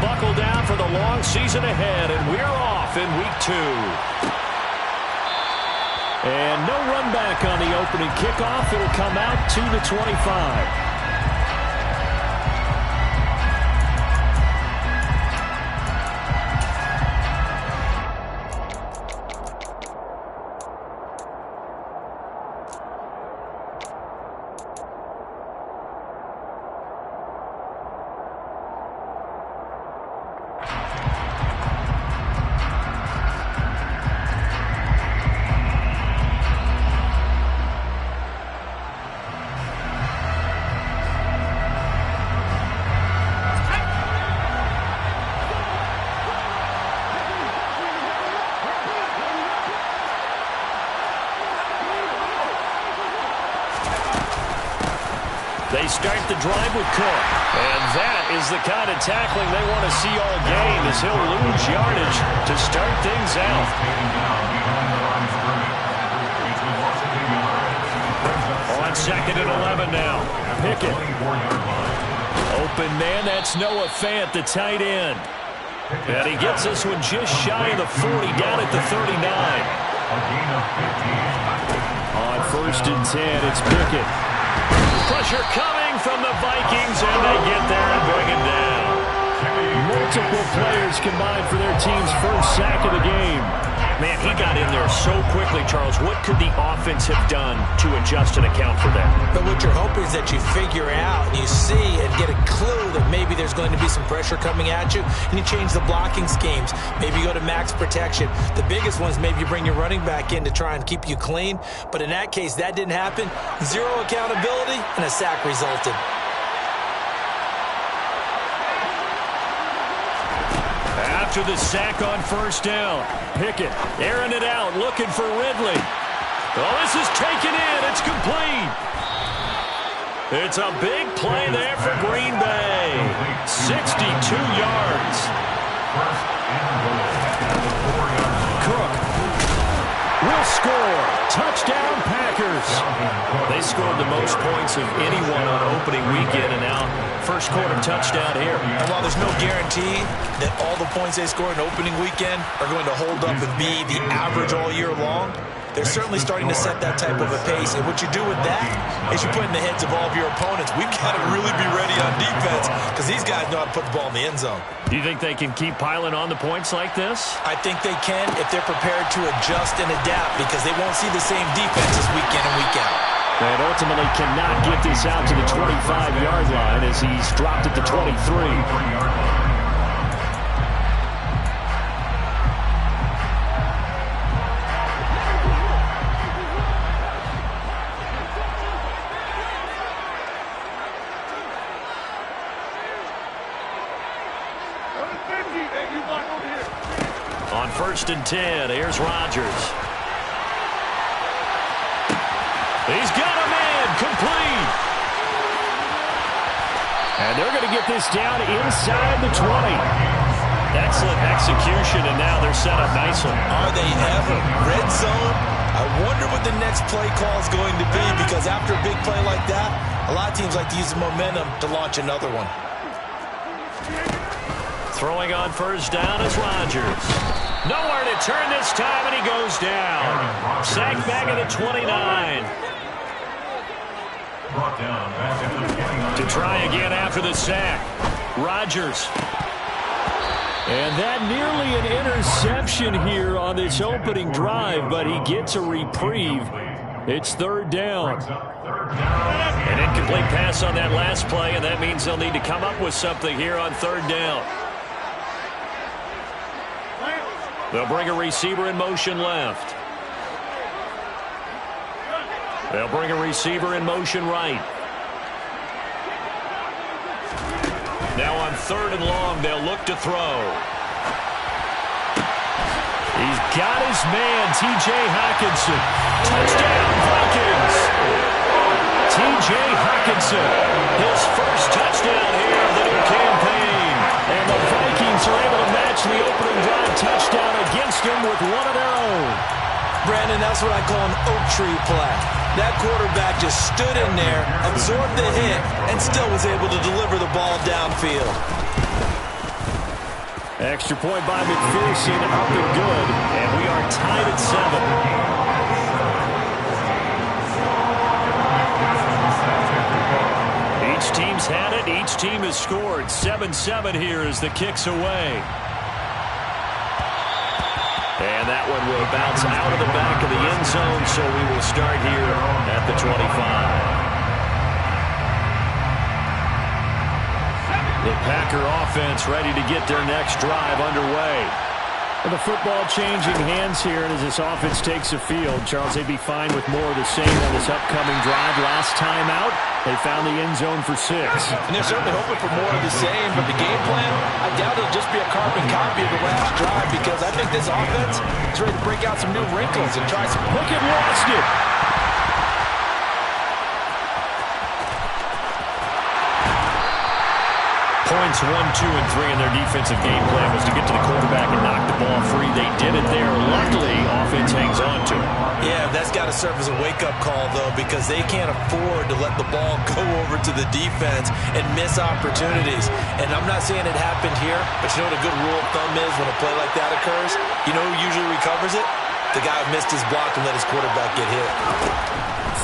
buckle down for the long season ahead, and we're off in week 2. And no run back on the opening kickoff. It'll come out to the 25. They start the drive with Cook. And that is the kind of tackling they want to see all game, as he'll lose yardage to start things out. On 2nd and 11 now. Pickett. Open man, that's Noah Fant, the tight end. And he gets this one just shy of the 40, down at the 39. On 1st and 10, it's Pickett. Pressure coming from the Vikings, and they get there and bring him down. Multiple players combined for their team's first sack of the game. Man, he got in there so quickly, Charles. What could the offense have done to adjust and account for that? But what you're hoping is that you figure out, and you see and get a clue that maybe there's going to be some pressure coming at you, and you change the blocking schemes. Maybe you go to max protection. The biggest ones, maybe you bring your running back in to try and keep you clean. But in that case, that didn't happen. Zero accountability, and a sack resulted. After the sack on 1st down, Pickett airing it out, looking for Ridley. Oh, this is taken in. It's complete. It's a big play there for Green Bay. 62 yards. Cook will score. Touchdown, Packers. They scored the most points of anyone on opening weekend, and now first quarter touchdown here. And while there's no guarantee that all the points they score in opening weekend are going to hold up and be the average all year long, they're certainly starting to set that type of a pace. And what you do with that is you put in the heads of all of your opponents, we've got to really be ready on defense because these guys know how to put the ball in the end zone. Do you think they can keep piling on the points like this? I think they can if they're prepared to adjust and adapt, because they won't see the same defenses week in and week out. And ultimately cannot get this out to the 25-yard line as he's dropped at the 23. On 1st and 10, here's Rodgers. He's got a man, complete. And they're going to get this down inside the 20. Excellent execution, and now they're set up nicely. Are they ever? Red zone? I wonder what the next play call is going to be, because after a big play like that, a lot of teams like to use the momentum to launch another one. Throwing on 1st down is Rodgers. Nowhere to turn this time, and he goes down. Sacked back at the 29. To try again after the sack. Rodgers. And that nearly an interception here on this opening drive, but he gets a reprieve. It's 3rd down. An incomplete pass on that last play, and that means they'll need to come up with something here on 3rd down. They'll bring a receiver in motion left. They'll bring a receiver in motion right. Now on 3rd and long, they'll look to throw. He's got his man, T.J. Hockenson. Touchdown, Vikings. T.J. Hockenson, his first touchdown here of the new campaign. And the Vikings are able to match the opening drive touchdown against him with one of their own. Brandon, that's what I call an oak tree play. That quarterback just stood in there, absorbed the hit, and still was able to deliver the ball downfield. Extra point by McPherson, up and good. And we are tied at 7. Each team's had it. Each team has scored. 7-7 here as the kick's away. And that one will bounce out of the back of the end zone, so we will start here at the 25. The Packer offense ready to get their next drive underway. And the football changing hands here, and as this offense takes the field, Charles, they'd be fine with more of the same on this upcoming drive. Last time out, they found the end zone for 6. And they're certainly hoping for more of the same, but the game plan, I doubt it'll just be a carbon copy of the last drive, because I think this offense is ready to break out some new wrinkles and try some... Look at lost it! Points 1, 2, and 3 in their defensive game plan was to get to the quarterback and knock the ball free. They did it there. Luckily, offense hangs on to it. Yeah, that's got to serve as a wake-up call, though, because they can't afford to let the ball go over to the defense and miss opportunities. And I'm not saying it happened here, but you know what a good rule of thumb is when a play like that occurs? You know who usually recovers it? The guy who missed his block and let his quarterback get hit.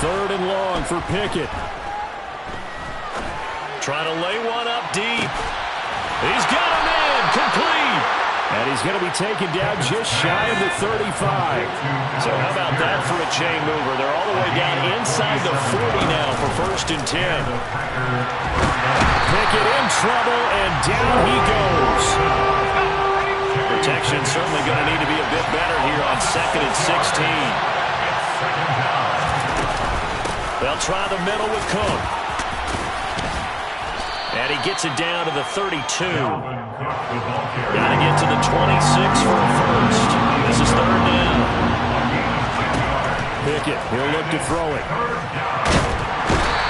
3rd and long for Pickett. Trying to lay one up deep. He's got him in. Complete. And he's going to be taken down just shy of the 35. So how about that for a chain mover? They're all the way down inside the 40 now for 1st and 10. Pickett in trouble, and down he goes. Protection certainly going to need to be a bit better here on 2nd and 16. They'll try the middle with Cook. And he gets it down to the 32. Got to get to the 26 for a first. This is 3rd down. Pickett, he'll look to throw it.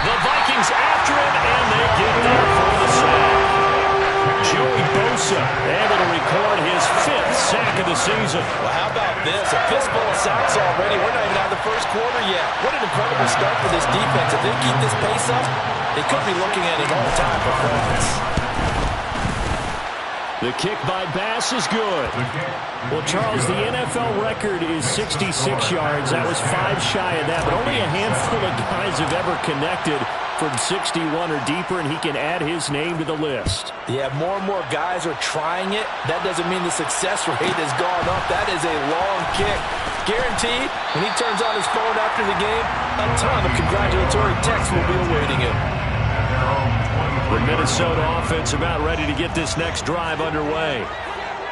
The Vikings after him, and they get there for the sack. Joey Bosa able to record his 5th sack of the season. Well, how about this? A fistful of sacks already. We're not even out of the first quarter yet. What an incredible start for this defense. If they keep this pace up, they could be looking at an all-time performance. The kick by Bass is good. Well, Charles, the NFL record is 66 yards. That was 5 shy of that, but only a handful of guys have ever connected from 61 or deeper, and he can add his name to the list. Yeah, more and more guys are trying it. That doesn't mean the success rate has gone up. That is a long kick. Guaranteed, when he turns on his phone after the game, a ton of congratulatory texts will be awaiting him. The Minnesota offense about ready to get this next drive underway.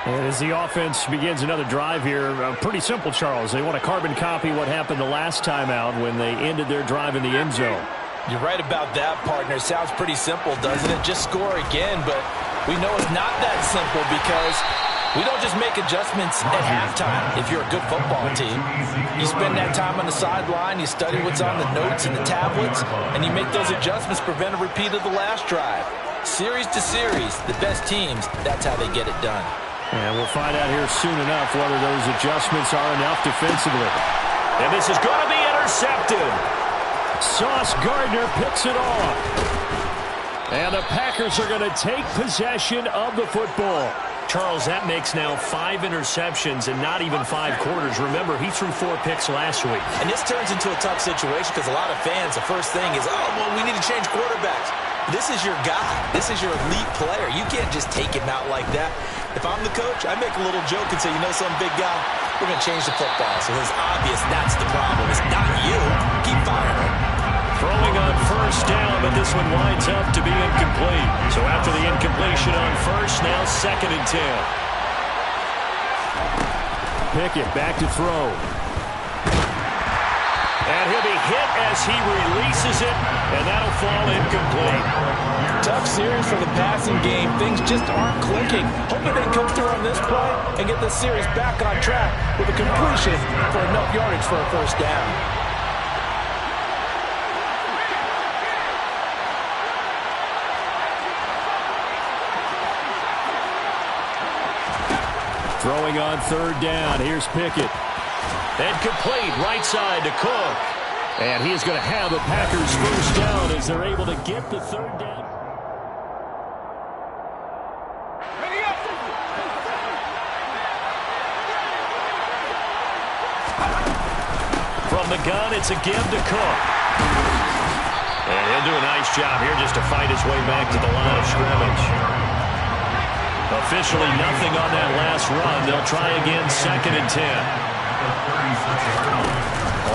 And as the offense begins another drive here, pretty simple, Charles. They want to carbon copy what happened the last time out when they ended their drive in the end zone. You're right about that, partner. Sounds pretty simple, doesn't it? Just score again, but we know it's not that simple because we don't just make adjustments at halftime if you're a good football team. You spend that time on the sideline, you study what's on the notes and the tablets, and you make those adjustments to prevent a repeat of the last drive. Series to series, the best teams, that's how they get it done. And we'll find out here soon enough whether those adjustments are enough defensively. And this is going to be intercepted. Sauce Gardner picks it off. And the Packers are going to take possession of the football. Charles, that makes now 5 interceptions and not even 5 quarters. Remember, he threw 4 picks last week. And this turns into a tough situation because a lot of fans, the first thing is, oh, well, we need to change quarterbacks. This is your guy. This is your elite player. You can't just take him out like that. If I'm the coach, I make a little joke and say, you know, some big guy, we're going to change the football. So it's obvious that's the problem. It's not you. Keep firing him. Throwing on first down, but this one winds up to be incomplete. So after the incompletion on first, now 2nd and 10. Pickett back to throw. And he'll be hit as he releases it, and that'll fall incomplete. Tough series for the passing game. Things just aren't clicking. Hoping they come through on this play and get this series back on track with a completion for enough yardage for a first down. Throwing on 3rd down. Here's Pickett. And complete right side to Cook. And he is going to have the Packers first down as they're able to get the 3rd down. From the gun, it's a give to Cook. And he'll do a nice job here just to fight his way back to the line of scrimmage. Officially nothing on that last run. They'll try again, 2nd and 10.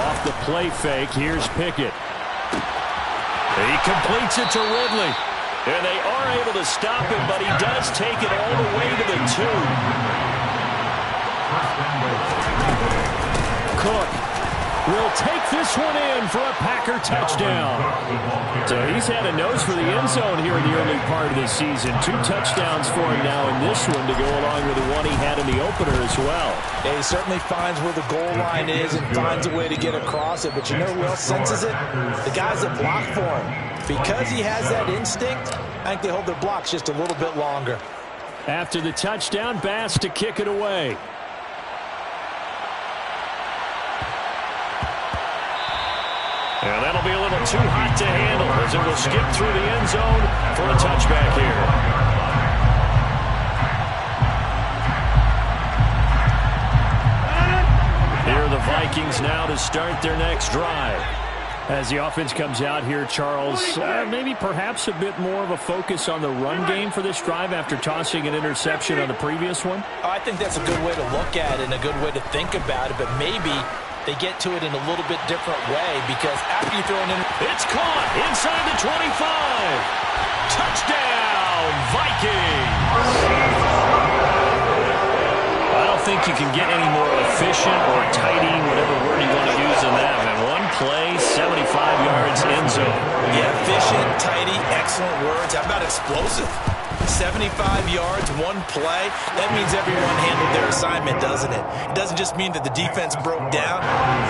Off the play fake, here's Pickett. He completes it to Ridley. And they are able to stop him, but he does take it all the way to the 2. Cook will take this one in for a Packer touchdown. So he's had a nose for the end zone here in the early part of the season. 2 touchdowns for him now in this one to go along with the one he had in the opener as well. Yeah, he certainly finds where the goal line is and finds a way to get across it. But you know who else senses it? The guys that block for him. Because he has that instinct, I think they hold their blocks just a little bit longer. After the touchdown, Bass to kick it away. And that'll be a little too hot to handle as it will skip through the end zone for a touchback here. Here are the Vikings now to start their next drive. As the offense comes out here, Charles, maybe perhaps a bit more of a focus on the run game for this drive after tossing an interception on the previous one? I think that's a good way to look at it and a good way to think about it, but maybe they get to it in a little bit different way because after you throw it in... It's caught inside the 25. Touchdown, Vikings. I don't think you can get any more efficient or tidy, whatever word you want to use in that. Man, one play, 75 yards, end zone. Yeah, efficient, tidy, excellent words. How about explosive? 75 yards, one play. That means everyone handled their assignment, doesn't it? It doesn't just mean that the defense broke down.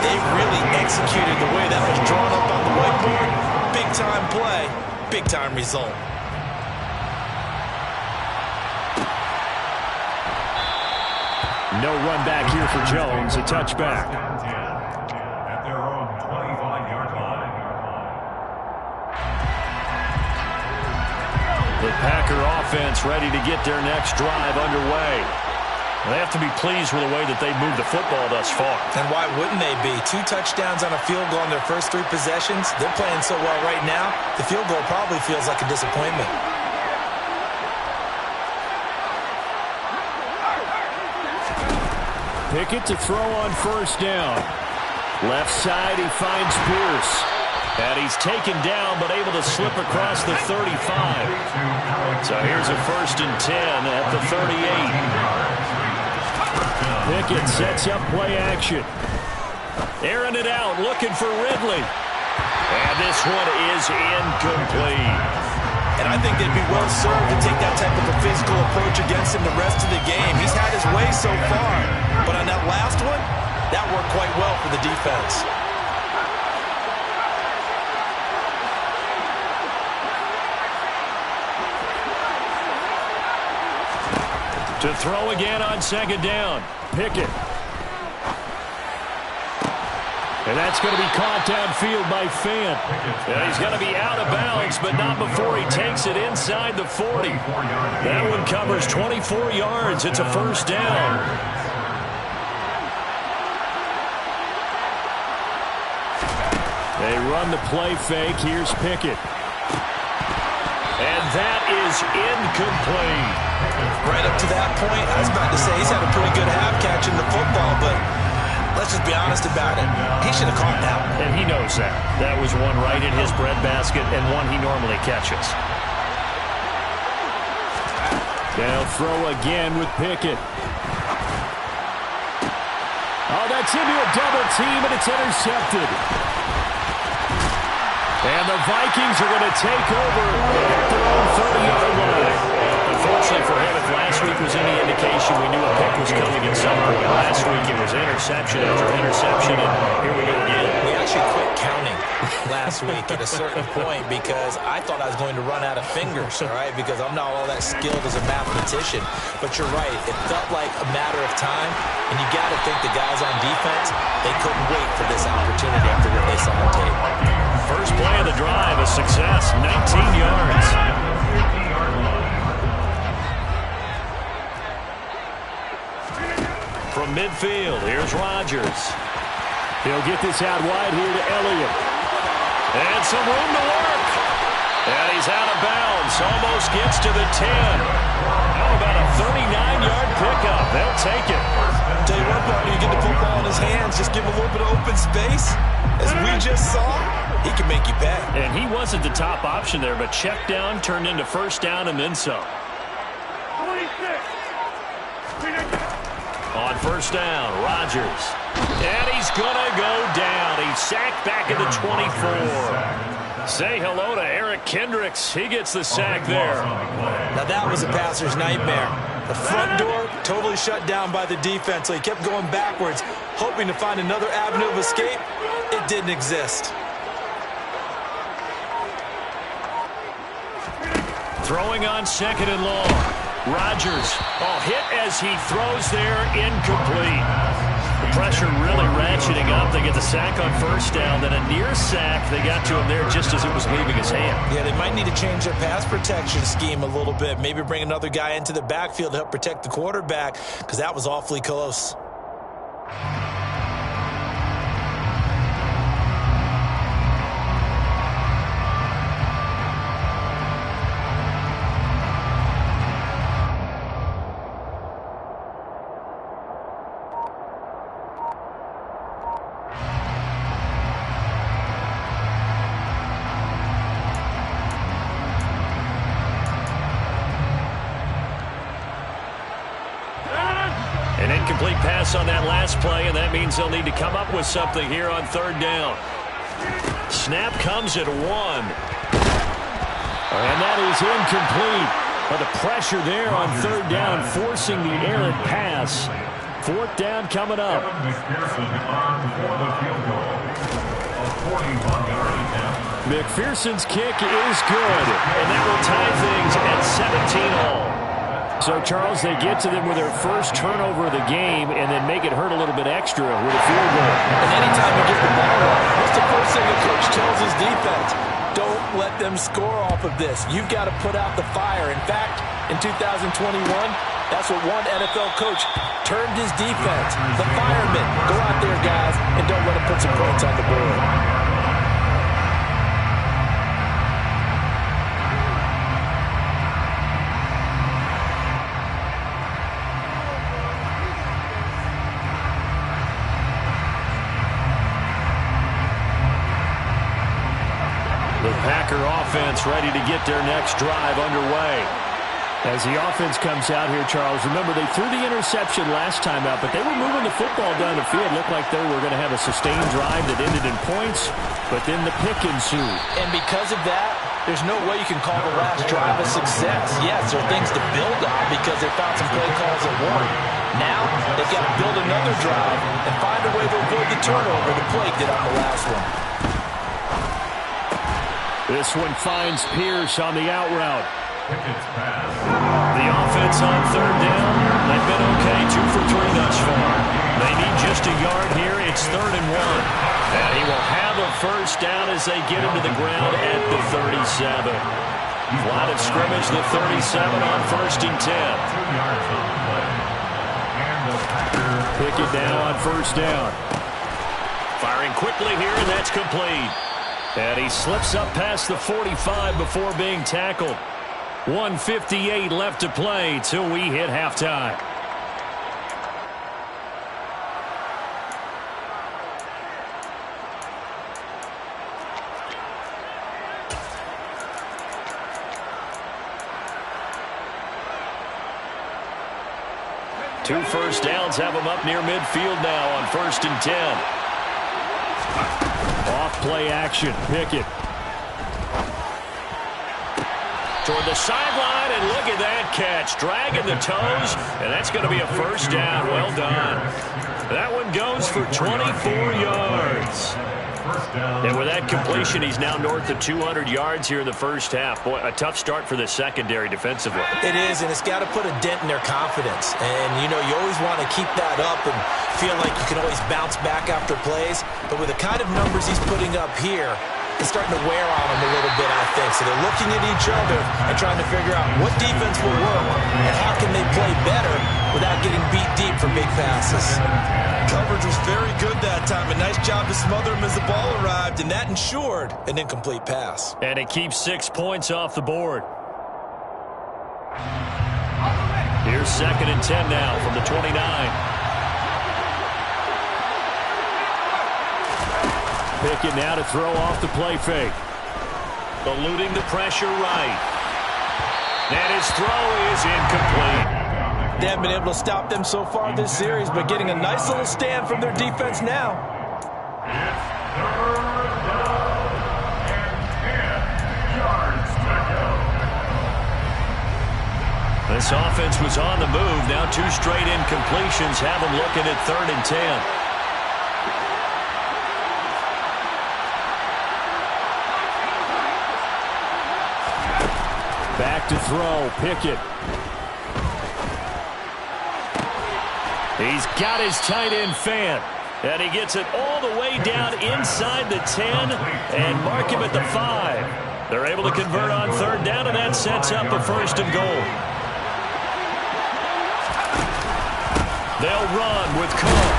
They really executed the way that was drawn up on the whiteboard. Big-time play, big-time result. No run back here for Jones, a touchback. At their own 25-yard line. The Packer offense ready to get their next drive underway. They have to be pleased with the way that they've moved the football thus far. And why wouldn't they be? 2 touchdowns on a field goal in their first 3 possessions. They're playing so well right now, the field goal probably feels like a disappointment. Pickett to throw on first down. Left side, he finds Pierce. And he's taken down, but able to slip across the 35. So here's a 1st and 10 at the 38. Pickett sets up play action. Airing it out, looking for Ridley. And this one is incomplete. And I think they'd be well served to take that type of a physical approach against him the rest of the game. He's had his way so far. But on that last one, that worked quite well for the defense. To throw again on 2nd down. Pickett. And that's going to be caught downfield by Fant. And he's going to be out of bounds, but not before he takes it inside the 40. That one covers 24 yards. It's a 1st down. They run the play fake. Here's Pickett. And that is incomplete. Right up to that point, I was about to say he's had a pretty good half catching the football, but let's just be honest about it. He should have caught that one. And he knows that. That was one right in his breadbasket and one he normally catches. They'll throw again with Pickett. Oh, that's into a double team, and it's intercepted. And the Vikings are going to take over at their own 30-yard line. Unfortunately for him, if last week was any indication, we knew a pick was coming at some point. Last week it was interception after interception, and here we go again. We actually quit counting last week at a certain point because I thought I was going to run out of fingers, all right, because I'm not all that skilled as a mathematician. But you're right. It felt like a matter of time, and you got to think the guys on defense, they couldn't wait for this opportunity after what they saw on tape. First play of the drive, a success, 19 yards. From midfield, here's Rodgers. He'll get this out wide here to Elliott. And some room to work. And he's out of bounds. Almost gets to the 10. How about a 39-yard pickup? They'll take it. Tell you what, partner, you get the football in his hands, just give him a little bit of open space. As we just saw, he can make you pay. And he wasn't the top option there, but check down turned into first down and then some. On first down, Rodgers. And he's going to go down. He's sacked back at the 24. Say hello to Eric Kendricks. He gets the sack there. Now that was a passer's nightmare. The front door totally shut down by the defense, so he kept going backwards, hoping to find another avenue of escape. It didn't exist. Throwing on second and long. Rodgers, hit as he throws there, incomplete. The pressure really ratcheting up. They get the sack on first down, then a near sack. They got to him there just as it was leaving his hand. Yeah, they might need to change their pass protection scheme a little bit. Maybe bring another guy into the backfield to help protect the quarterback, because that was awfully close. An incomplete pass on that last play, and that means they'll need to come up with something here on third down. Snap comes at 1. And that is incomplete. But the pressure there on third down, forcing the errant pass. Fourth down coming up. McPherson's kick is good, and that will tie things at 17-all. So, Charles, they get to them with their first turnover of the game and then make it hurt a little bit extra with a field goal. And anytime you get the ball up, what's the first thing the coach tells his defense? Don't let them score off of this. You've got to put out the fire. In fact, in 2021, that's what one NFL coach termed his defense. The firemen. Go out there, guys, and don't let them put some points on the board. The Packer offense ready to get their next drive underway. As the offense comes out here, Charles, remember they threw the interception last time out, but they were moving the football down the field. Looked like they were going to have a sustained drive that ended in points, but then the pick ensued. And because of that, there's no way you can call the last drive a success. Yes, there are things to build on because they found some play calls that worked. Now, they've got to build another drive and find a way to avoid the turnover the play did on the last one. This one finds Pierce on the out route. The offense on third down, they've been okay, 2 for 3 thus far. They need just a yard here. It's 3rd and 1. And he will have a first down as they get him to the ground at the 37. Line of scrimmage, the 37 on 1st and 10. Pick it down on first down. Firing quickly here, and that's complete. And he slips up past the 45 before being tackled. 1:58 left to play till we hit halftime. Two first downs have him up near midfield now on 1st and 10. Off play action. Pickett. Toward the sideline, and look at that catch. Dragging the toes, and that's going to be a first down. Well done. That one goes for 24 yards. And with that completion, he's now north of 200 yards here in the first half. Boy, a tough start for the secondary defensively. It is, and it's got to put a dent in their confidence. And, you know, you always want to keep that up and feel like you can always bounce back after plays. But with the kind of numbers he's putting up here, is starting to wear on them a little bit, I think. So they're looking at each other and trying to figure out what defense will work and how can they play better without getting beat deep for big passes. Coverage was very good that time. A nice job to smother him as the ball arrived, and that ensured an incomplete pass. And it keeps 6 points off the board. Here's 2nd and 10 now from the 29. Pickett now to throw off the play fake. Eluding the pressure right. And his throw is incomplete. They haven't been able to stop them so far this series, but getting a nice little stand from their defense now. It's 3rd down and 10 yards to go. This offense was on the move. Now 2 straight incompletions have them looking at 3rd and 10. Back to throw, Pickett. He's got his tight end fan. And he gets it all the way down inside the 10 and mark him at the 5. They're able to convert on 3rd down, and that sets up a 1st and goal. They'll run with Cook.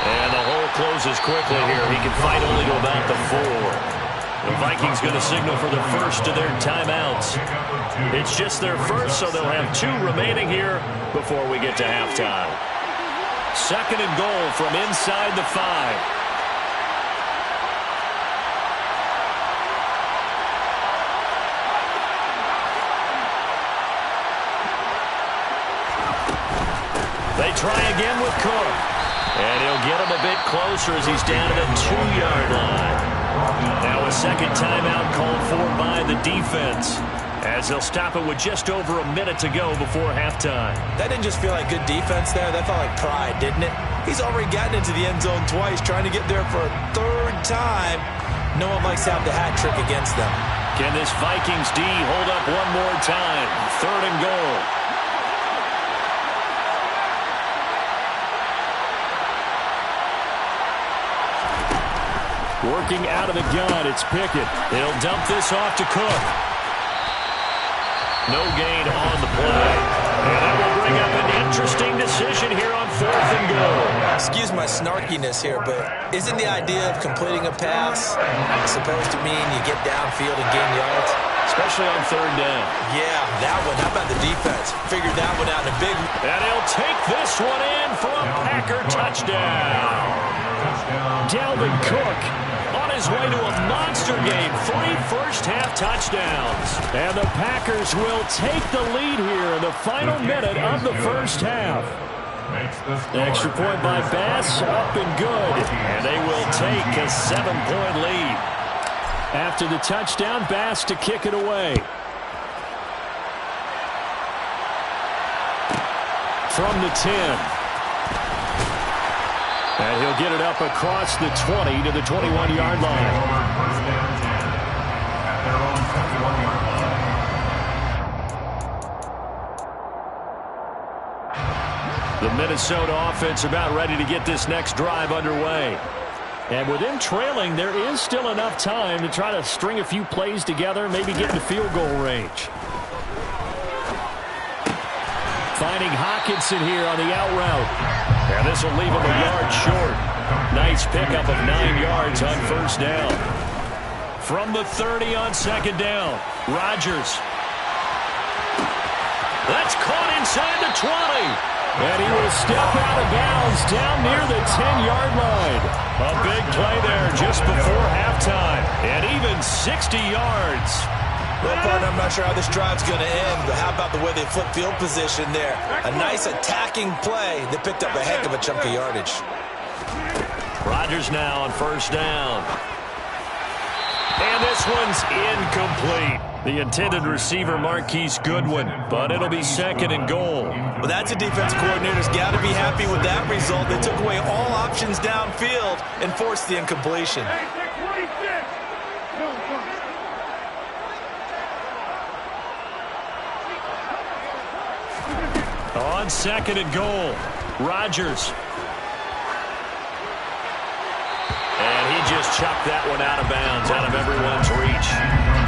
And the hole closes quickly here. He can fight only to about the 4. The Vikings going to signal for the first of their timeouts. It's just their first, so they'll have 2 remaining here before we get to halftime. 2nd and goal from inside the 5. They try again with Cook. And he'll get him a bit closer as he's down to the 2-yard line. Now a 2nd timeout called for by the defense, as they'll stop it with just over a minute to go before halftime. That didn't just feel like good defense there. That felt like pride, didn't it? He's already gotten into the end zone twice, trying to get there for a 3rd time. No one likes to have the hat trick against them. Can this Vikings D hold up one more time? 3rd and goal. Working out of the gun, it's Pickett. He'll dump this off to Cook. No gain on the play. And that will bring up an interesting decision here on 4th and goal. Excuse my snarkiness here, but isn't the idea of completing a pass supposed to mean you get downfield and gain yards? Especially on 3rd down. Yeah, that one. How about the defense? Figured that one out in a big... And he'll take this one in for a Packer touchdown. Dalvin Cook on his way to a monster game. 3 first-half touchdowns. And the Packers will take the lead here in the final minute of the first half. Extra point by Bass, up and good. And they will take a 7-point lead. After the touchdown, Bass to kick it away. From the 10. And he'll get it up across the 20 to the 21-yard line. The Minnesota offense about ready to get this next drive underway. And with them trailing, there is still enough time to try to string a few plays together, maybe get into field goal range. Finding Hockenson here on the out route. And this will leave him a yard short. Nice pickup of 9 yards on 1st down. From the 30 on 2nd down, Rodgers. That's caught inside the 20. And he will step out of bounds down near the 10-yard line. A big play there just before halftime. And even 60 yards. Well, partner, I'm not sure how this drive's going to end, but how about the way they flip field position there? A nice attacking play that picked up a heck of a chunk of yardage. Rodgers now on 1st down. And this one's incomplete. The intended receiver, Marquise Goodwin, but it'll be 2nd and goal. Well, that's a defense coordinator's got to be happy with that result. They took away all options downfield and forced the incompletion. On 2nd and goal, Rodgers. And he just chucked that one out of bounds, out of everyone's reach.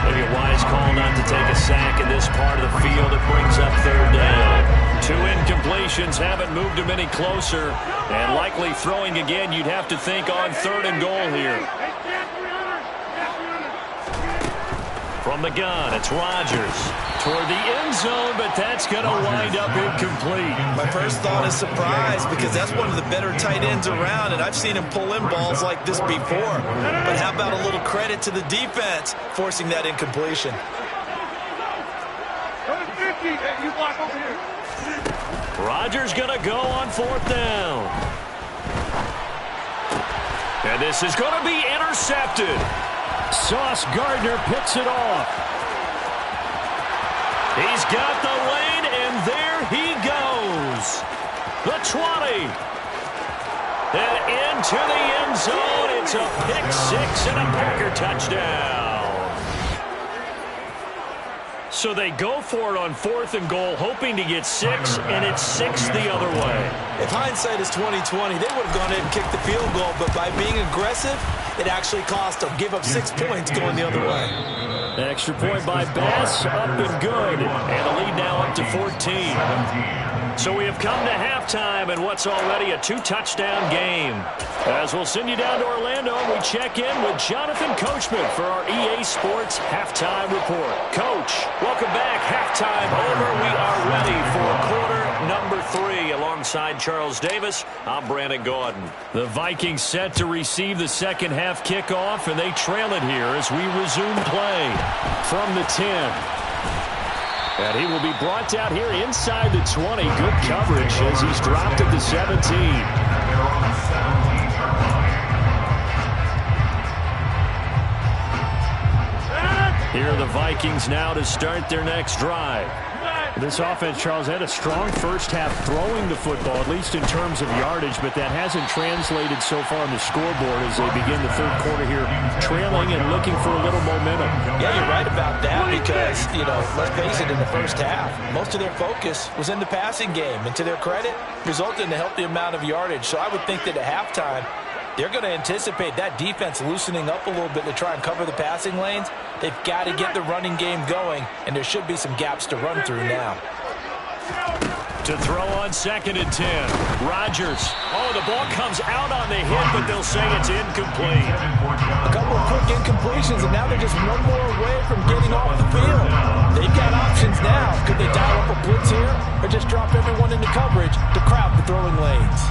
Maybe a wise call not to take a sack in this part of the field. It brings up third down. 2 incompletions haven't moved him any closer. And likely throwing again, you'd have to think on 3rd and goal here. From the gun, it's Rodgers. Toward the end zone, but that's going to wind up incomplete. My first thought is surprise, because that's one of the better tight ends around, and I've seen him pull in balls like this before. But how about a little credit to the defense forcing that incompletion? Rodgers going to go on 4th down. And this is going to be intercepted. Sauce Gardner picks it off. He's got the lane, and there he goes. The 20. And into the end zone. It's a pick-6 and a Packer touchdown. So they go for it on 4th and goal, hoping to get 6, and it's 6 the other way. If hindsight is 20/20, they would have gone in and kicked the field goal, but by being aggressive, it actually cost them. Give up 6 points going the other way. An extra point by Bass, up and good. And the lead now up to 14. So we have come to halftime in what's already a 2-touchdown game. As we'll send you down to Orlando, we check in with Jonathan Coachman for our EA Sports Halftime Report. Coach, welcome back. Halftime over. We are ready for quarter number 3. Alongside Charles Davis, I'm Brandon Gaudin. The Vikings set to receive the second half kickoff, and they trail it here as we resume play from the 10. And he will be brought down here inside the 20. Good coverage as he's dropped at the 17. Here are the Vikings now to start their next drive. This offense, Charles, had a strong first half throwing the football, at least in terms of yardage, but that hasn't translated so far on the scoreboard as they begin the third quarter here, trailing and looking for a little momentum. Yeah, you're right about that because, let's face it, in the first half, most of their focus was in the passing game, and to their credit, resulted in a healthy amount of yardage. So I would think that at halftime, they're going to anticipate that defense loosening up a little bit to try and cover the passing lanes. They've got to get the running game going, and there should be some gaps to run through now. To throw on 2nd and 10. Rodgers. Oh, the ball comes out on the hit, but they'll say it's incomplete. A couple of quick incompletions, and now they're just one more away from getting off the field. They've got options now. Could they dial up a blitz here or just drop everyone into coverage to crowd the throwing lanes?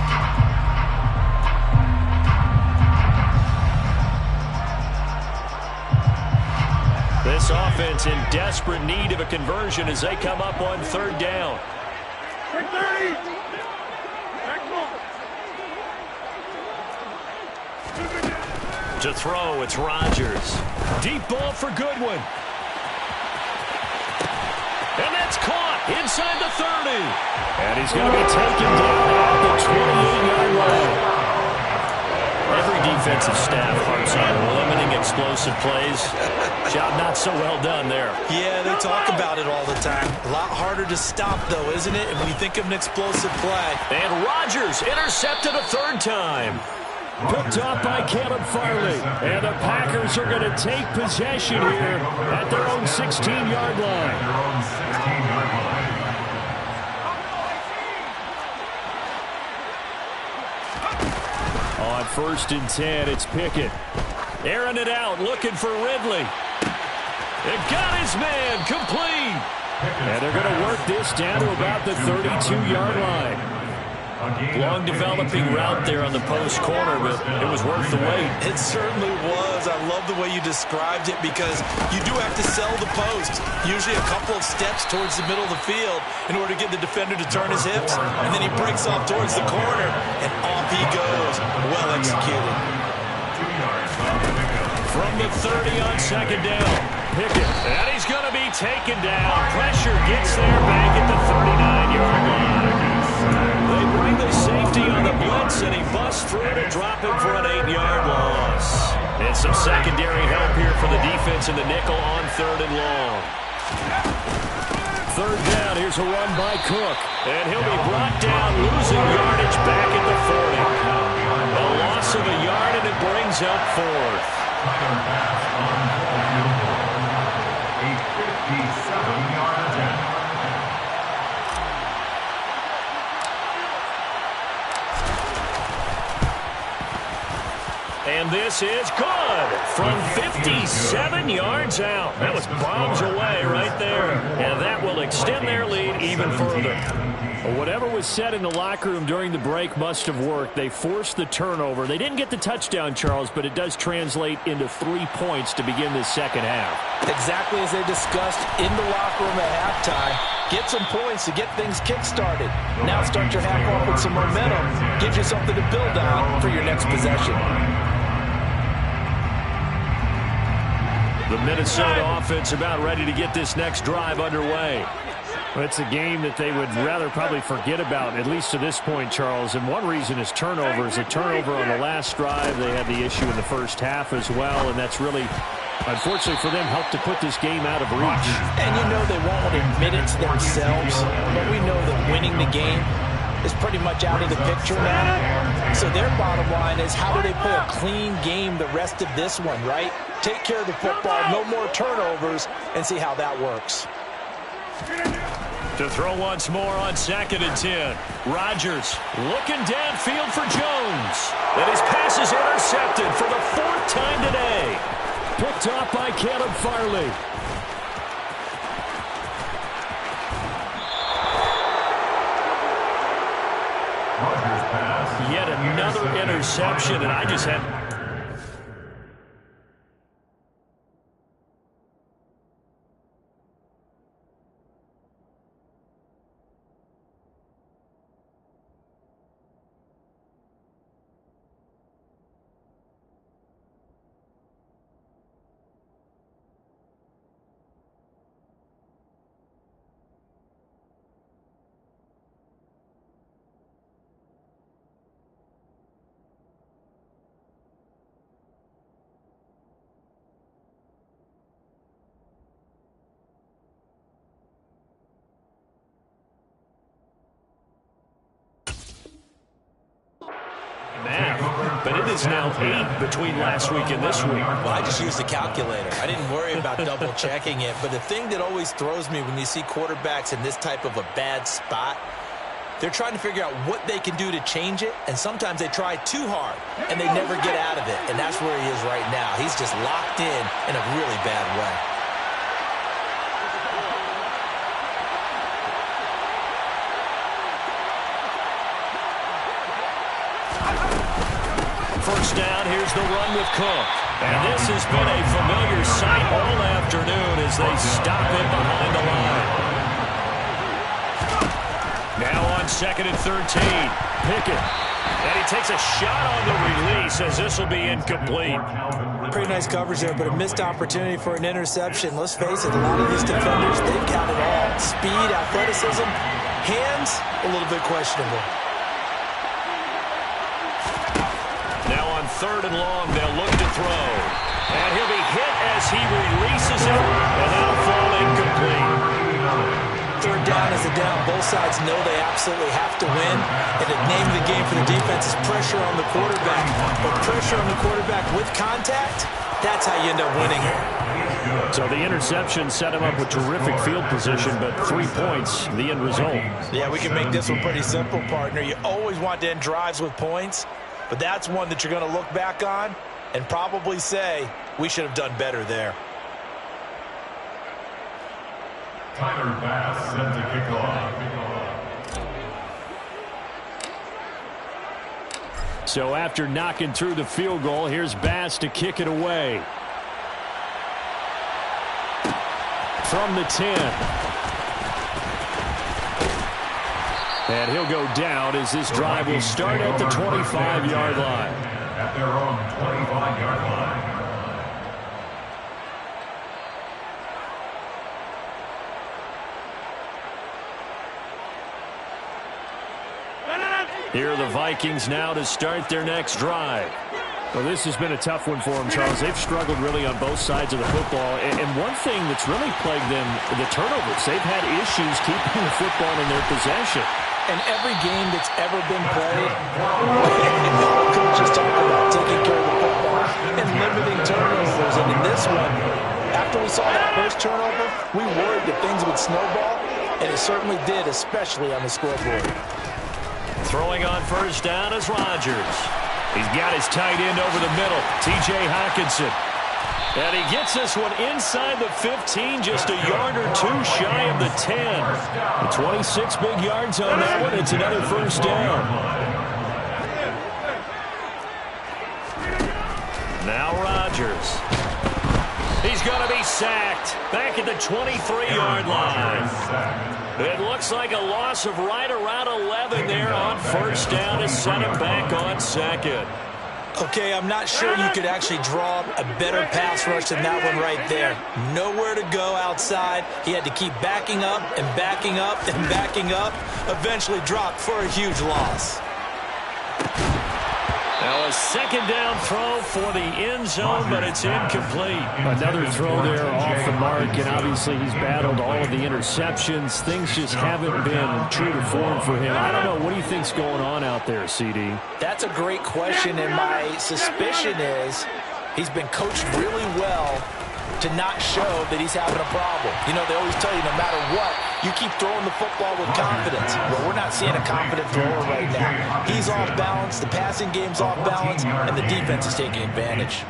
This offense in desperate need of a conversion as they come up on 3rd down. To throw, it's Rodgers. Deep ball for Goodwin. And that's caught inside the 30. And he's going to be taken down at the 28-yard line. Every defensive staff harps on limiting explosive plays. Job not so well done there. Yeah, they talk about it all the time. A lot harder to stop, though, isn't it? And when you think of an explosive play. And Rodgers intercepted a 3rd time. Picked off by Caleb Farley. And the Packers are going to take possession here at their own 16-yard line. On 1st and 10, it's Pickett. Airing it out, looking for Ridley. It got his man, complete. And they're going to work this down to about the 32-yard line. Long developing route there on the post corner, but it was worth the wait. It certainly was. I love the way you described it because you do have to sell the post. Usually a couple of steps towards the middle of the field in order to get the defender to turn his hips. And then he breaks off towards the corner, and off he goes. Well executed. From the 30 on 2nd down, Pickett. And he's going to be taken down. Pressure gets there back at the 39-yard line. They bring the safety on the blitz, and he busts through to drop him for an 8-yard loss. And some secondary help here for the defense in the nickel on 3rd and long. Third down, here's a run by Cook. And he'll be brought down, losing yardage back at the 40. A loss of a yard, and it brings up fourth. A 57-yard attempt. And this is good from 57 yards out. That was bombs away right there. And that will extend their lead even further. Well, whatever was said in the locker room during the break must have worked. They forced the turnover. They didn't get the touchdown, Charles, but it does translate into 3 points to begin this second half. Exactly as they discussed in the locker room at halftime. Get some points to get things kick-started. Now start your half off with some momentum. Gives you something to build on for your next possession. The Minnesota offense about ready to get this next drive underway. Well, it's a game that they would rather probably forget about, at least to this point, Charles. And one reason is turnovers. A turnover on the last drive. They had the issue in the first half as well, and that's really, unfortunately for them, helped to put this game out of reach. And you know they won't admit it to themselves, but we know that winning the game is pretty much out of the picture now. So their bottom line is, how do they play a clean game the rest of this one, right? Take care of the football, no more turnovers, and see how that works. To throw once more on 2nd and 10. Rodgers looking downfield for Jones. And his pass is intercepted for the 4th time today. Picked off by Caleb Farley. Yet another interception, and I just had... But it is now 8 between last week and this week. Well, I just used the calculator. I didn't worry about double-checking it. But the thing that always throws me when you see quarterbacks in this type of a bad spot, they're trying to figure out what they can do to change it, and sometimes they try too hard, and they never get out of it. And that's where he is right now. He's just locked in a really bad way. First down, here's the run with Cook. And this has been a familiar sight all afternoon as they stop it behind the line. Now on 2nd and 13, Pickett. And he takes a shot on the release as this will be incomplete. Pretty nice coverage there, but a missed opportunity for an interception. Let's face it, a lot of these defenders, they've got it all. Speed, athleticism, hands, a little bit questionable. Now on 3rd and long, they'll look to throw. And he'll be hit as he releases it, and that'll fall incomplete. 3rd down is a down. Both sides know they absolutely have to win. And the name of the game for the defense is pressure on the quarterback. But pressure on the quarterback with contact, that's how you end up winning. So the interception set him up with terrific field position, but 3 points, the end result. Yeah, we can make this one pretty simple, partner. You always want to end drives with points, but that's one that you're going to look back on and probably say, we should have done better there. Tyler Bass set to kick off. So after knocking through the field goal, here's Bass to kick it away. From the 10. And he'll go down as this drive will start at the 25-yard line. At their own 25-yard line. Here are the Vikings now to start their next drive. Well, this has been a tough one for them, Charles. They've struggled really on both sides of the football. And one thing that's really plagued them, the turnovers. They've had issues keeping the football in their possession. And every game that's ever been played, coaches talk about taking care of the football and limiting turnovers. And in this one, after we saw that first turnover, we worried that things would snowball, and it certainly did, especially on the scoreboard. Throwing on first down is Rodgers. He's got his tight end over the middle, T.J. Hockenson. And he gets this one inside the 15, just a yard or two shy of the 10. The 26 big yards on that one. It's another first down. Now Rodgers. He's going to be sacked back at the 23-yard line. It looks like a loss of right around 11 there on first down to set him back on second. Okay, I'm not sure you could actually draw a better pass rush than that one right there. Nowhere to go outside. He had to keep backing up and backing up and backing up. Eventually dropped for a huge loss. Now a second down throw for the end zone, but it's incomplete. Another throw there off the mark, and obviously he's battled all of the interceptions. Things just haven't been true to form for him. I don't know. What do you think's going on out there, CD? That's a great question, and my suspicion is he's been coached really well to not show that he's having a problem. You know, they always tell you no matter what, you keep throwing the football with confidence. Well, we're not seeing a confident thrower right now. He's off balance, the passing game's off balance, and the defense is taking advantage.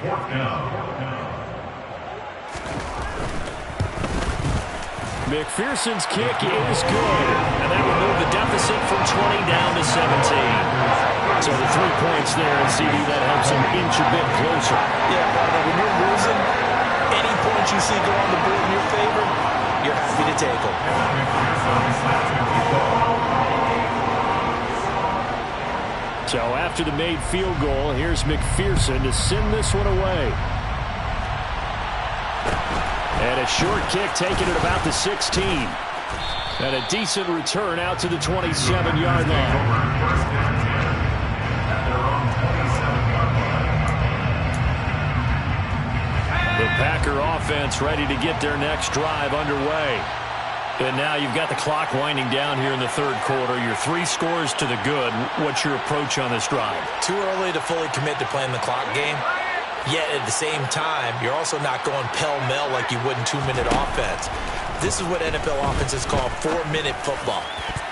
McPherson's kick is good, and that will move the deficit from 20 down to 17. So the 3 points there, and CD, that helps him inch a bit closer. Yeah, brother, when you're losing, any points you see go on the board in your favor, you're happy to take them. So after the made field goal, here's McPherson to send this one away. And a short kick taken at about the 16. And a decent return out to the 27-yard line. The Packer offense ready to get their next drive underway. And now you've got the clock winding down here in the third quarter. Your 3 scores to the good. What's your approach on this drive? Too early to fully commit to playing the clock game. Yet at the same time, you're also not going pell-mell like you would in 2-minute offense. This is what NFL offenses call 4-minute football.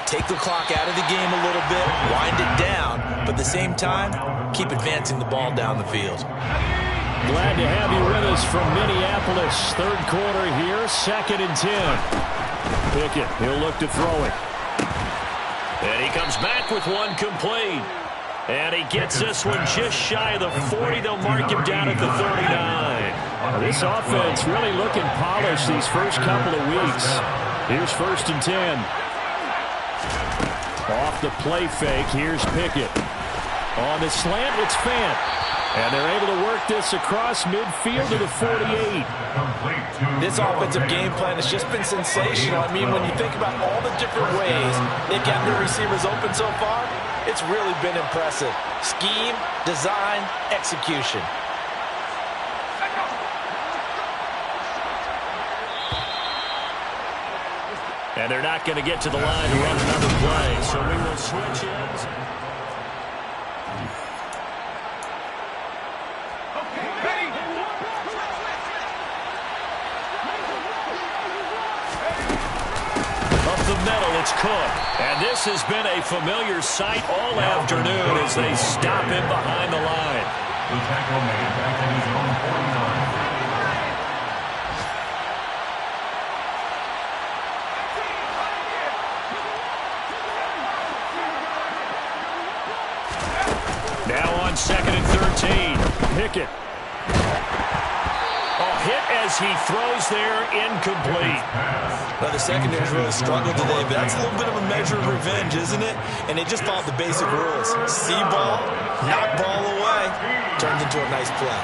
Take the clock out of the game a little bit, wind it down, but at the same time, keep advancing the ball down the field. Glad to have you with us from Minneapolis. Third quarter here, 2nd and 10. Pickett, he'll look to throw it. And he comes back with one complete. And he gets this one just shy of the 40. They'll mark him down at the 39. This offense really looking polished these first couple of weeks. Here's 1st and 10. Off the play fake, here's Pickett. On the slant, it's Fant. And they're able to work this across midfield to the 48. This offensive game plan has just been sensational. I mean, when you think about all the different ways they've gotten their receivers open so far, it's really been impressive. Scheme, design, execution. And they're not going to get to the line to run another play, so we will switch ends. The middle, it's Cook. And this has been a familiar sight all afternoon as they stop him behind the line. The tackle made back in his own 49. Now on 2nd and 13. Pickett. Hit as he throws there, incomplete. Well, the secondary's really struggled today, but that's a little bit of a measure of revenge, isn't it? And they just followed the basic rules. See ball, knock ball away, turns into a nice play.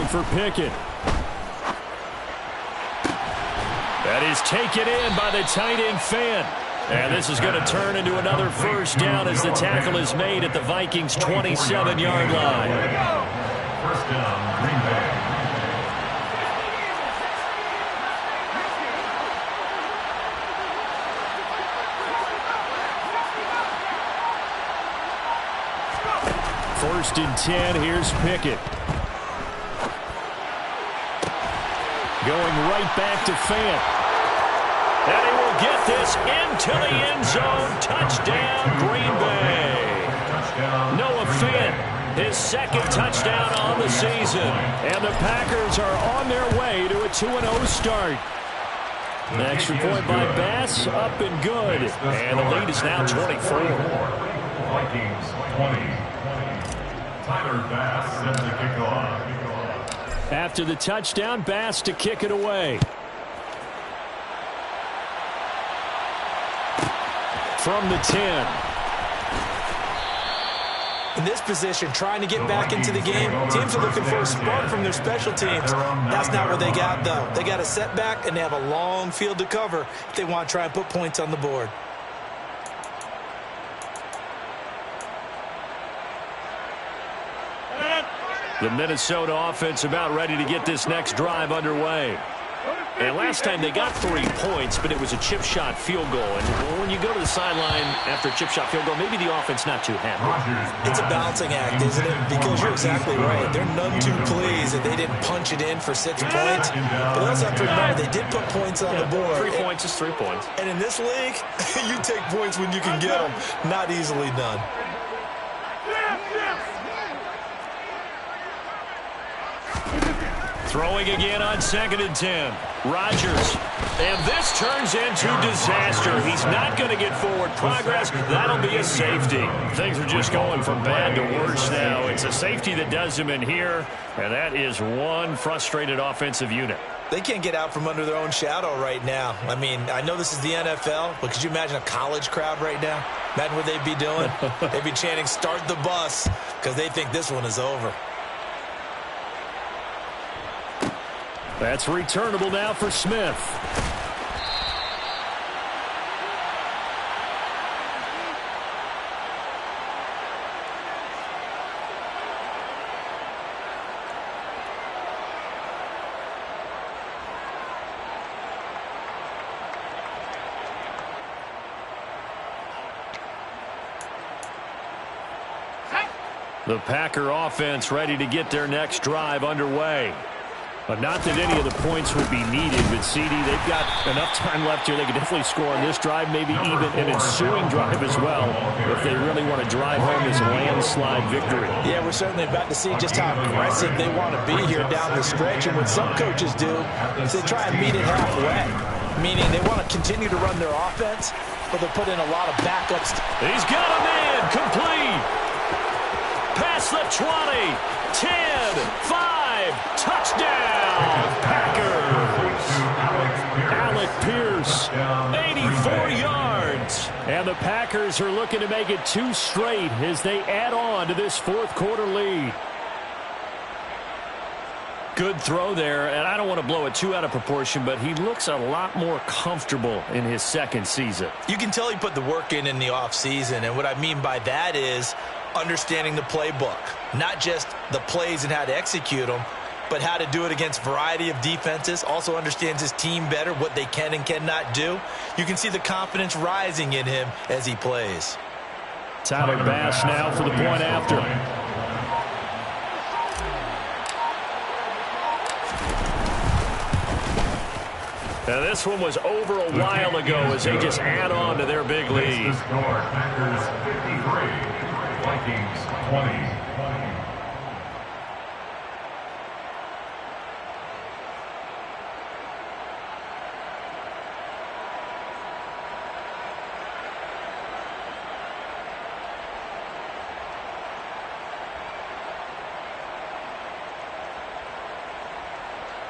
for Pickett. That is taken in by the tight end Fan. And this is going to turn into another first down as the tackle is made at the Vikings' 27-yard line. First down, Green Bay. First and 10, here's Pickett. Going right back to Fant. And he will get this into the end zone. Touchdown, Green Bay. Noah Fant, his second touchdown on the season. And the Packers are on their way to a 2-0 start. The extra point by Bass, up and good. And the lead is now 24. Vikings 20. Tyler Bass sends the kickoff. After the touchdown, Bass to kick it away. From the 10. In this position, trying to get back into the game, teams are looking for a spark from their special teams. That's not what they got, though. They got a setback, and they have a long field to cover if they want to try and put points on the board. The Minnesota offense about ready to get this next drive underway. And last time they got 3 points, but it was a chip shot field goal. And when you go to the sideline after a chip shot field goal, maybe the offense not too happy. It's a balancing act, isn't it? Because you're exactly right. They're none too pleased that they didn't punch it in for 6 points. But they also have to remember they did put points on the board. 3 points is 3 points. And in this league, you take points when you can get them. Not easily done. Throwing again on 2nd and 10. Rodgers. And this turns into disaster. He's not going to get forward progress. That'll be a safety. Things are just going from bad to worse now. It's a safety that does him in here, and that is one frustrated offensive unit. They can't get out from under their own shadow right now. I mean, I know this is the NFL, but could you imagine a college crowd right now? Imagine what they'd be doing. They'd be chanting, "Start the bus," because they think this one is over. That's returnable now for Smith. The Packer offense ready to get their next drive underway. But not that any of the points would be needed, but CD, they've got enough time left here. They could definitely score on this drive, maybe even an ensuing drive as well, if they really want to drive home this landslide victory. Yeah, we're certainly about to see just how aggressive they want to be here down the stretch. And what some coaches do is they try and meet it halfway, meaning they want to continue to run their offense, but they'll put in a lot of backups. He's got a man, complete. Past the 20, 10, 5, touchdown, Packers. Alec Pierce, 84 yards. And the Packers are looking to make it 2 straight as they add on to this 4th quarter lead. Good throw there, and I don't want to blow it too out of proportion, but he looks a lot more comfortable in his 2nd season. You can tell he put the work in the offseason, and what I mean by that is understanding the playbook, not just the plays and how to execute them, but how to do it against a variety of defenses. Also understands his team better, what they can and cannot do. You can see the confidence rising in him as he plays. Tyler Bass now for the point after. Now this one was over a while ago as they just add on to their big lead. Packers 53, Vikings 20.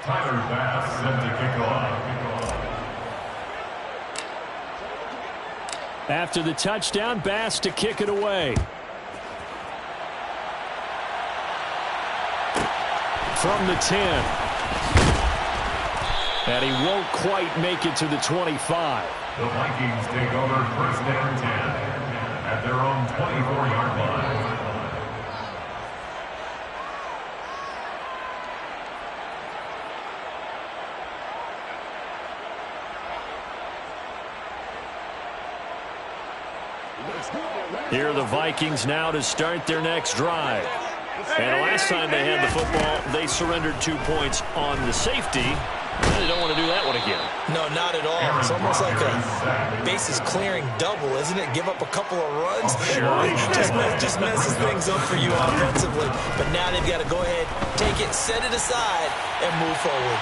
Tyler Bass set to kick off. After the touchdown, Bass to kick it away. from the 10. And he won't quite make it to the 25. The Vikings take over first and 10 at their own 24-yard line. Here are the Vikings now to start their next drive. And the last time they had the football, they surrendered 2 points on the safety. They don't want to do that one again. No, not at all. It's almost like a bases clearing double, isn't it? Give up a couple of runs. Sure. just messes things up for you offensively. But now they've got to go ahead, take it, set it aside, and move forward.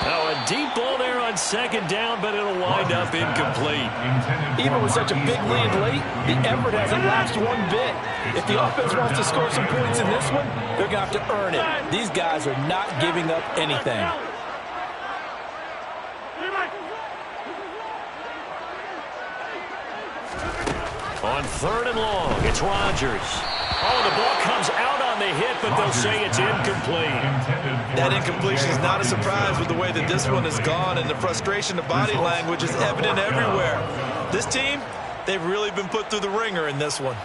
Oh, a deep ball there on second down, but it'll wind up incomplete. Even with such a big lead late, the effort hasn't lapsed one bit. If the offense wants to score some points in this one, they're going to have to earn it. These guys are not giving up anything. On third and long, it's Rodgers. Oh, the ball comes out on the hit, but they'll say it's incomplete. That incompletion is not a surprise with the way that this one has gone, and the frustration of body language is evident everywhere. This team, they've really been put through the ringer in this one.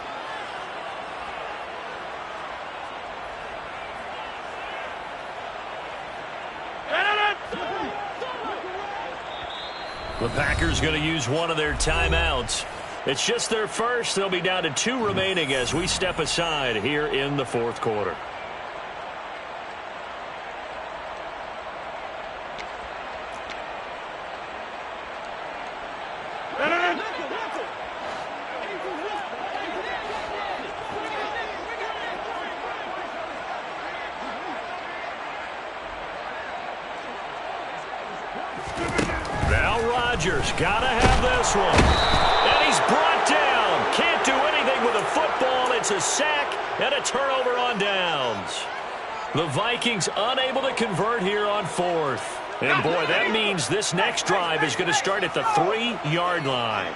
The Packers going to use one of their timeouts. It's just their first. They'll be down to 2 remaining as we step aside here in the fourth quarter. Now Rodgers gotta have this one. And he's brought down. Can't do anything with a football. It's a sack and a turnover on downs. The Vikings unable to convert here on fourth. And boy, that means this next drive is going to start at the 3-yard line.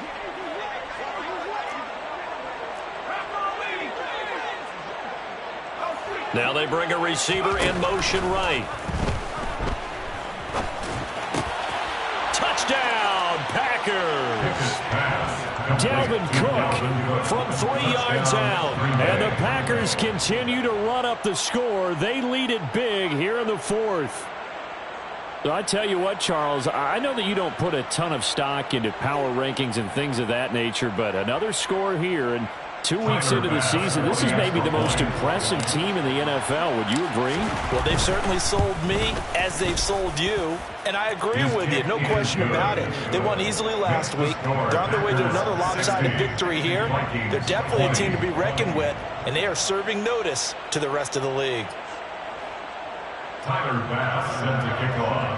Now they bring a receiver in motion right. Touchdown, Packers. Dalvin Cook from 3 yards out. And the Packers continue to run up the score. They lead it big here in the fourth. I tell you what, Charles, I know that you don't put a ton of stock into power rankings and things of that nature, but another score here, and 2 weeks into the season, this is maybe the most impressive team in the NFL. Would you agree? Well, they've certainly sold me as they've sold you, and I agree with you, no question about it. They won easily last week. They're on their way to another lopsided victory here. They're definitely a team to be reckoned with, and they are serving notice to the rest of the league. Tyler Bass set to kick off.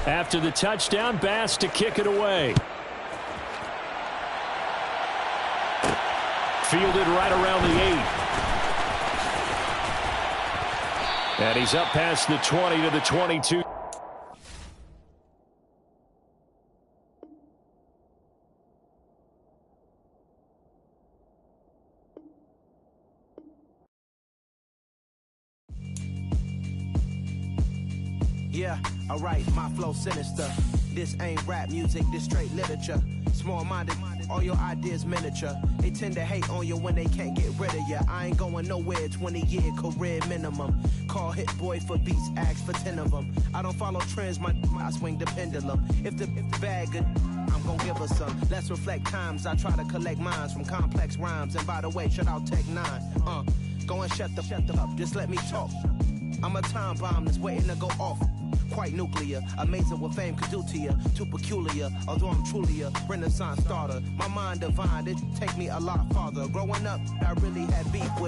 After the touchdown, Bass to kick it away. Fielded right around the 8. And he's up past the 20 to the 22. Yeah, alright, my flow sinister. This ain't rap music, this straight literature. Small-minded, all your ideas miniature. They tend to hate on you when they can't get rid of you. I ain't going nowhere, 20-year career minimum. Call Hit Boy for beats, ask for 10 of them. I don't follow trends, I swing the pendulum. If the bag good, I'm gonna give her some. Let's reflect times, I try to collect minds from complex rhymes. And by the way, shout out Tech 9. Go and shut the up, just let me talk. I'm a time bomb that's waiting to go off. Quite nuclear, amazing what fame could do to you. Too peculiar, although I'm truly a Renaissance starter. My mind divine, it take me a lot farther. Growing up, I really had beef with